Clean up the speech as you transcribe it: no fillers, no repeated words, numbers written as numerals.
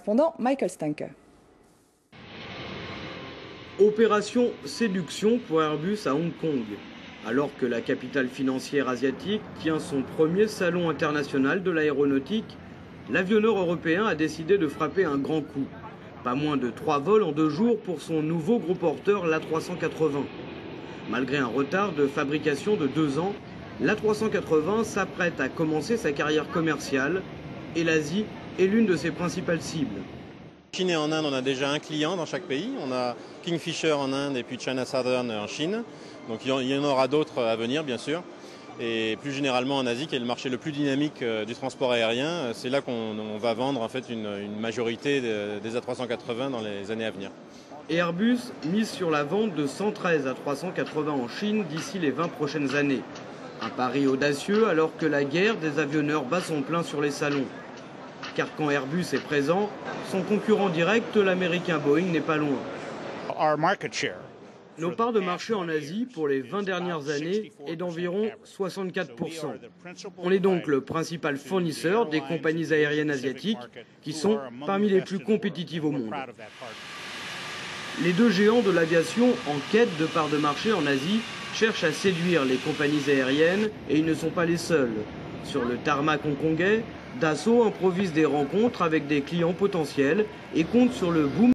Correspondant Michael Stanker. Opération séduction pour Airbus à Hong Kong. Alors que la capitale financière asiatique tient son premier salon international de l'aéronautique, l'avionneur européen a décidé de frapper un grand coup. Pas moins de 3 vols en 2 jours pour son nouveau gros porteur, l'A380. Malgré un retard de fabrication de 2 ans, l'A380 s'apprête à commencer sa carrière commerciale et l'Asie est l'une de ses principales cibles. En Chine et en Inde, on a déjà un client dans chaque pays. On a Kingfisher en Inde et puis China Southern en Chine. Donc il y en aura d'autres à venir, bien sûr. Et plus généralement en Asie, qui est le marché le plus dynamique du transport aérien, c'est là qu'on va vendre en fait une majorité des A380 dans les années à venir. Et Airbus mise sur la vente de 113 A380 en Chine d'ici les 20 prochaines années. Un pari audacieux alors que la guerre des avionneurs bat son plein sur les salons. Car quand Airbus est présent, son concurrent direct, l'américain Boeing, n'est pas loin. Nos parts de marché en Asie pour les 20 dernières années est d'environ 64%. On est donc le principal fournisseur des compagnies aériennes asiatiques qui sont parmi les plus compétitives au monde. Les deux géants de l'aviation en quête de parts de marché en Asie cherchent à séduire les compagnies aériennes et ils ne sont pas les seuls. Sur le tarmac hongkongais, Dassault improvise des rencontres avec des clients potentiels et compte sur le boom